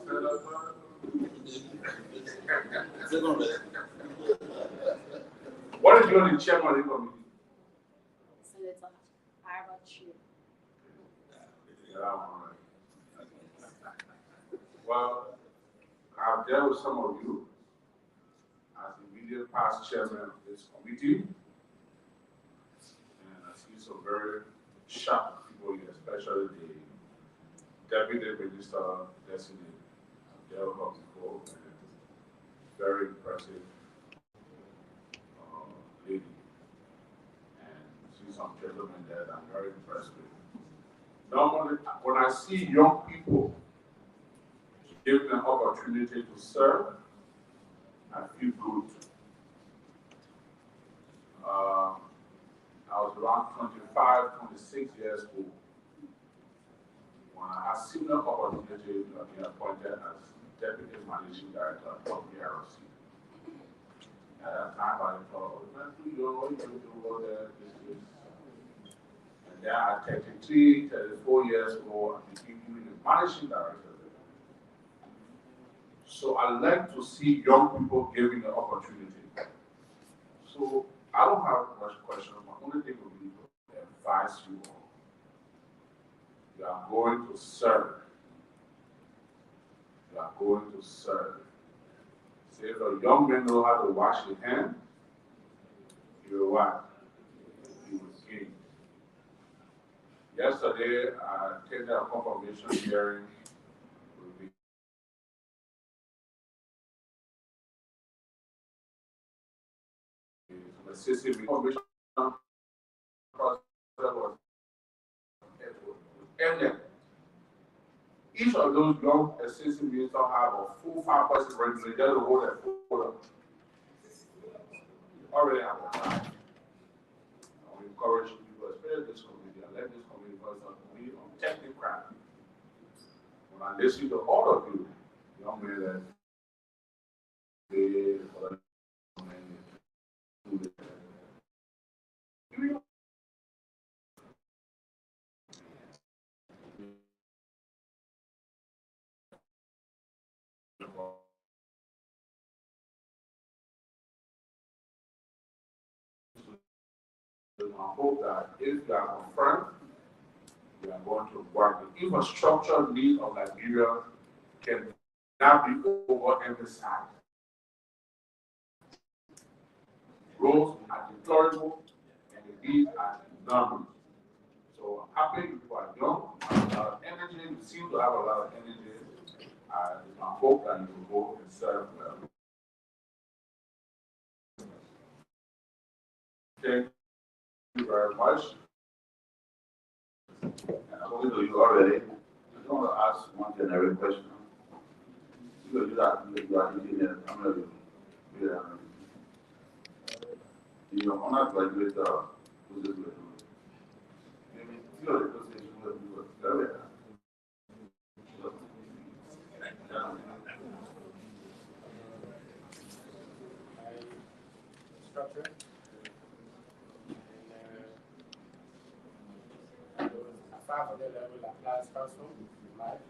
What is your chairman of the committee?
Senator Ira Chu.
Well, I've dealt with some of you as immediate past chairman of this committee, and I see some very sharp people here, especially the deputy minister designate. I've dealt with before, and very impressive lady, and see some gentlemen there that I'm very impressed with. Normally, when I see young people given an opportunity to serve, I feel good. I was around 25, 26 years old when I had similar opportunity to be appointed as Deputy Managing Director of the ROC. At that time, I thought, man, you know what you do over there, this. And then at 33, 34 years old, I became the Managing Director. So I like to see young people given the opportunity. So I don't have much question. My only thing would be to advise you all. You are going to serve. You are going to serve. See, if a young man know how to wash his hand, you will what? You will gain. Yesterday, I attended a confirmation hearing excessive information process was ended. Each of those young excessive ministers have a full 5% regularly. They will hold a full already have a time. I encourage people, especially this community, and let this community voice out to be on technical. When I listen to all of you, young men, they I hope that if you are confirmed, we are going to work. The infrastructure needs of Nigeria can now be overemphasized. Roads are deplorable and the needs are enormous. So I'm happy people are young, have a lot of energy, you seem to have a lot of energy. I hope that you will go and serve well. Thank you very much.
And according to you already, I don't want to ask one generic question. You are engineer, I'm not you are not graduate, who's this with? Maybe you are the person who was graduate.
Structure. Five of the level applies transform life.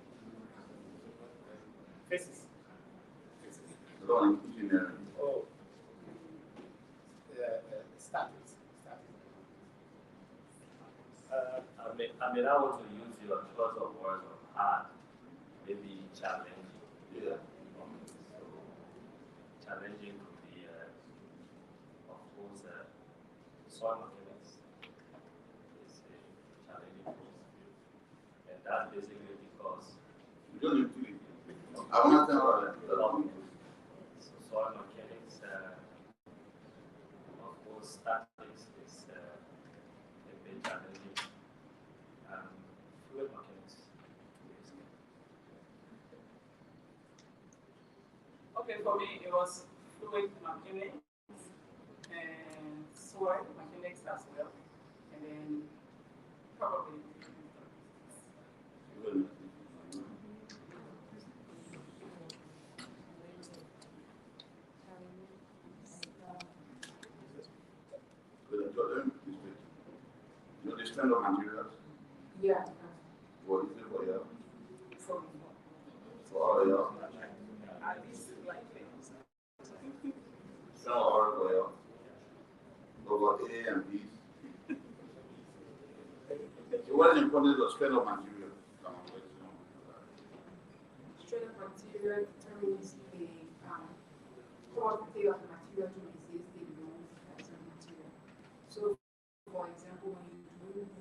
Physics.
Engineering.
Oh. Statics.
I mean, I want to use your choice of words of hard, maybe challenging.
Yeah.
So, challenging could be, of course, soil mechanics is a challenging course. And that's basically because
You don't need to be. I want to know that.
So soil mechanics, of course, statics is a bit challenging. Fluid mechanics.
Okay, for me, it was fluid mechanics and soil mechanics as well. And then probably.
You understand the materials?
Yeah.
What is it for you?
For
For you?
At least like things.
Some are for you. Over A and B. So what is important is the strength of material?
strength of material determines the quality of the material to resist the load as a material. So, for example, when you move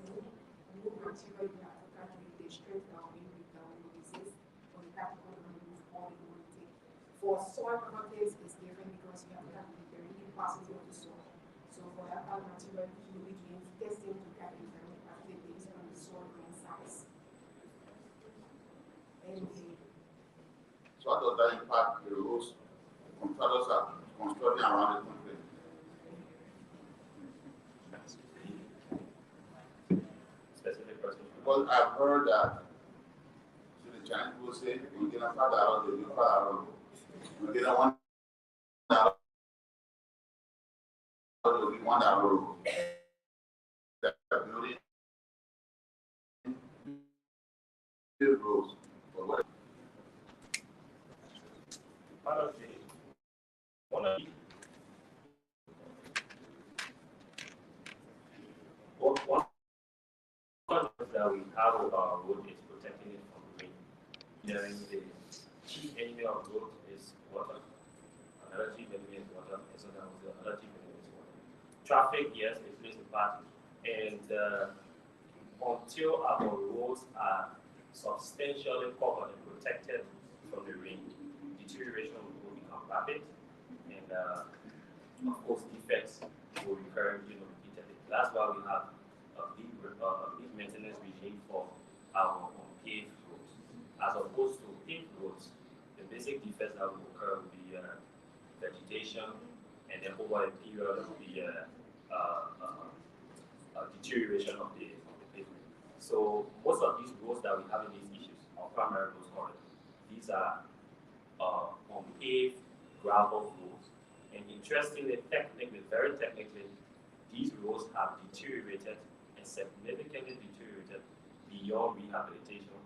material, you have to calculate the strength that will resist, or the capital to move all the quantity. For soil context, it's different because you have to calculate the reading capacity of the soil. So for that kind of material, you will be doing testing to calculate the reading capacity based on the soil grain size. And
So how does that impact the roads contractors are constructing around the country?
Specific person.
Because I've heard that the Chinese people say we get a father out, they get father out. We get a one out, we want out. That building roads.
Part of the one of the one that we have with our road is protecting it from rain. During the chief enemy of road is water. Another chief enemy is water, and so that was the other chief enemy is water. Traffic, yes, it plays a part, and until our roads are substantially covered and protected from the rain, deterioration will become rapid, and of course defects will recur, repeatedly. That's why we have a big maintenance regime for our unpaved roads. As opposed to paved roads, the basic defects that will occur will be vegetation, and then over a period will be deterioration of the pavement. So most of these roads that we have in these issues are primary roads already. These are unpaved gravel roads. And interestingly, very technically, these roads have deteriorated and significantly deteriorated beyond rehabilitation,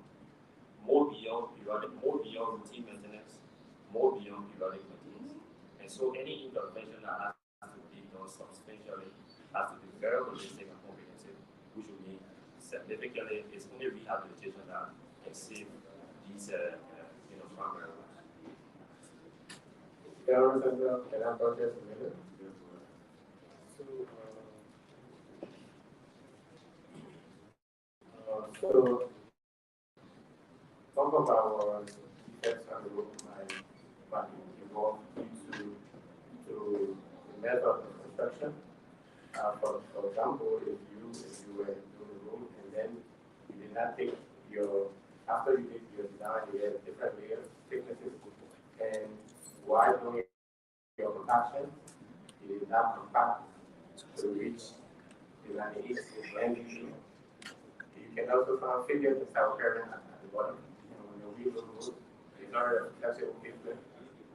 more beyond routine maintenance, more beyond periodic maintenance. And so any intervention that has to be done substantially has to be very holistic and comprehensive, which will mean significantly it's only rehabilitation that can save these primary roads.
Can I protest a minute? So some of our defects on the road might evolve due to the method of construction. For example, if you were doing the road and then you did not take after you did your design, you had different layers, thicknesses, and while doing your compaction, you did not compact to reach the 98 NDP. You can also find figures of sound current at the bottom. When you read those rules, in order to catch it okay flip,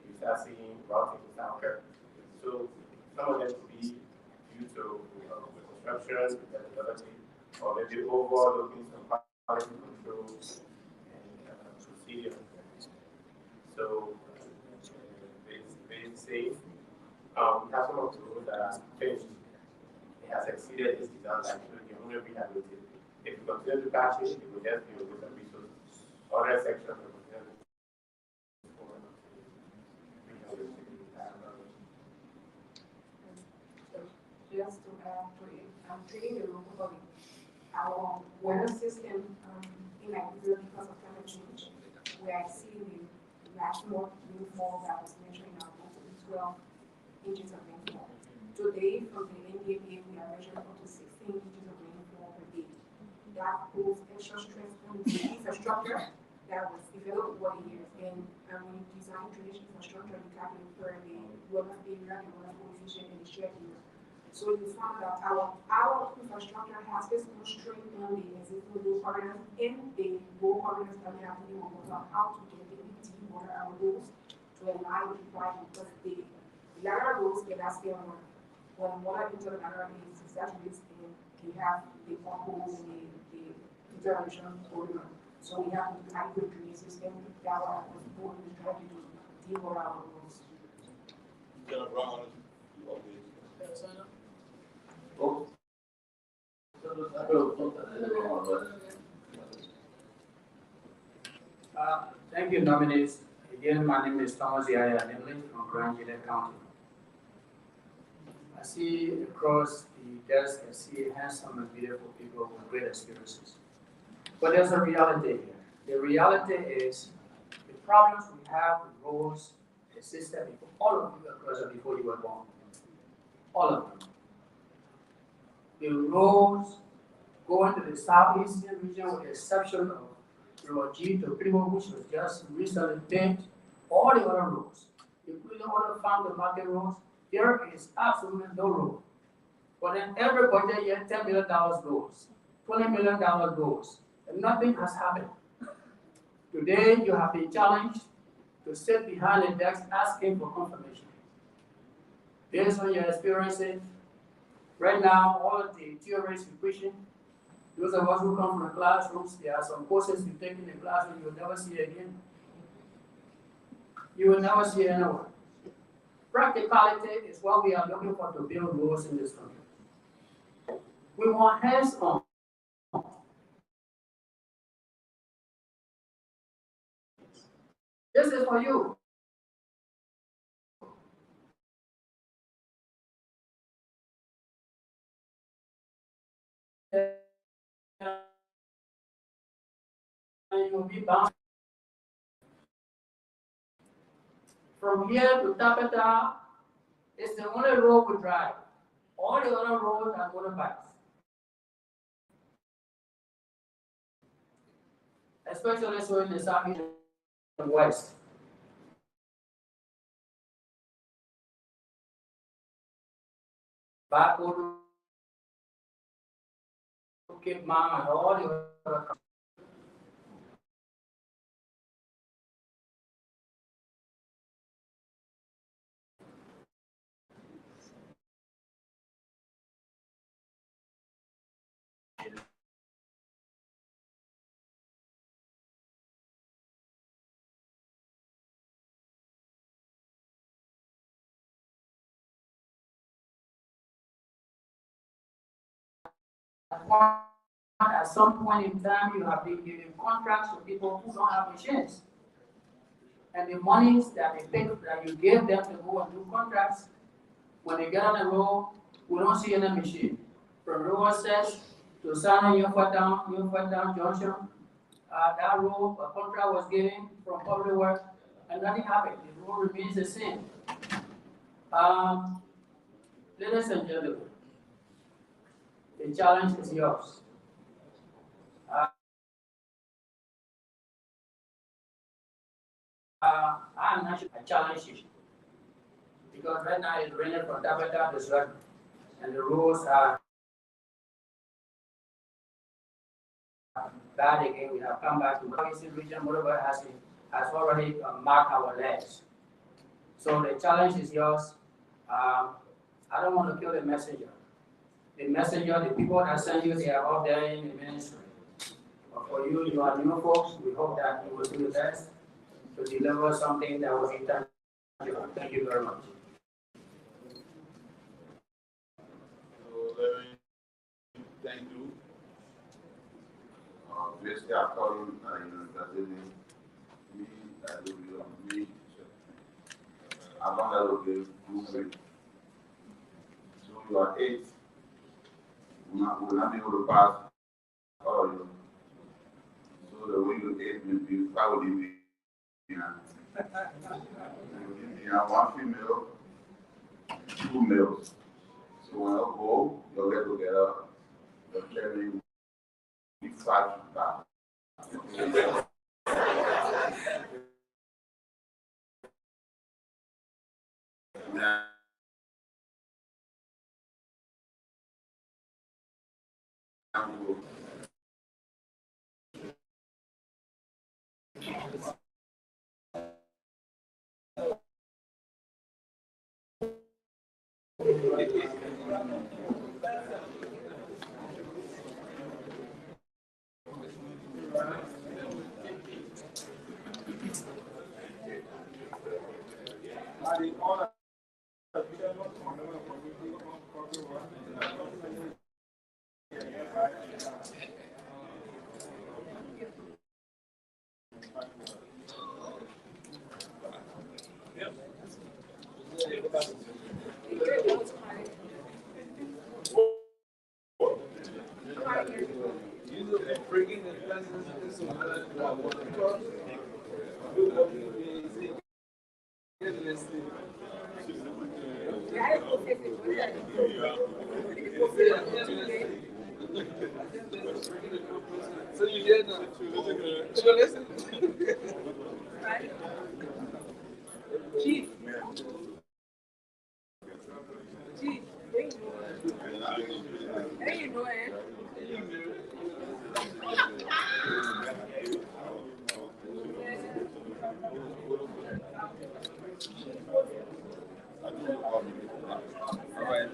you start seeing routing of sound current. So some of them could be due to construction, methodology, or maybe overlooking some quality controls and procedure. So it's safe. We have some of the rules that are finished. It has exceeded its design time, so you can only rehabilitate it. If you continue to patch it, it will just be a waste of resources. Other sections will continue to
just to add to it, I'm treating the local body. Our weather system in Nigeria, because of climate change, we are exceeding the maximum rainfall that was mentioned in our book to be 12 inches of rainfall. Today, from the NDMA, we are measuring up to 16 inches of rainfall per day. That puts extra stress on the infrastructure that was developed over the years. And when you design drainage infrastructure, you calculate per the runoff area, the runoff coefficient, and the shared area. So you found that our infrastructure has physical strain on the existing road corridors and the road corridors that we have to deal with how to get the water our roads to align with the because the lateral roads get that scale water. When water into the lateral is saturated, we have the potholes and the deterioration going on. So we have to adequate drainage system that was put in the strategy to deal with our roads.
Thank you, nominees. Again, my name is Thomas Yaya Nimley from Grand County. I see across the desk, I see handsome and beautiful people with great experiences. But there's a reality here. The reality is the problems we have with roads existed before all of you across before you were born. All of them. The roads going to the southeastern region, with the exception of Road G to Primo, which was just recently paved, all the other roads, including all the farm to market roads, there is absolutely no road. But then every budget year, $10 million goes, $20 million goes, and nothing has happened. Today, you have been challenged to sit behind the desk asking for confirmation. Based on your experiences, right now, all of the theories you're preaching, those of us who come from the classrooms, there are some courses you take in the classroom you will never see again. You will never see anywhere. Practicality is what we are looking for to build roads in this country. We want hands-on. This is for you. You'll be bound. From here to Tapeta, it's the only road we drive. All the other roads are motorbikes. Especially so in the southeast and west. Backward, Cape Mount, and all the other. At some point in time, you have been giving contracts to people who don't have machines. And the monies that they take, that you give them to go and do contracts, when they get on the road, we don't see any machine. From River Sets to San Down Junction, that road, a contract was given from Public Works, and nothing happened. The road remains the same. Ladies and gentlemen, the challenge is yours. I'm not sure I challenge you because right now it's raining from Tabata to Sweden, and the roads are bad again. We have come back to the Eastern region, whatever has already marked our legs. So the challenge is yours. I don't want to kill the messenger. The messenger, the people that send you, they are all there in the ministry. But for you, you are new folks. We hope that you will do the best to deliver something that will be tangible. Thank you very much.
So let me thank you. Basically, I call him, me, I do belong me. I found that okay, movement. So you are 8. We will not be able to pass all of you. So the way you 8 will be 5 will be behind. You have 1 female, 2 males. So when I go, you'll get together, the training will be 5 back. Now,
So you did not. So listen. Chief. Chief. How you doing? All right.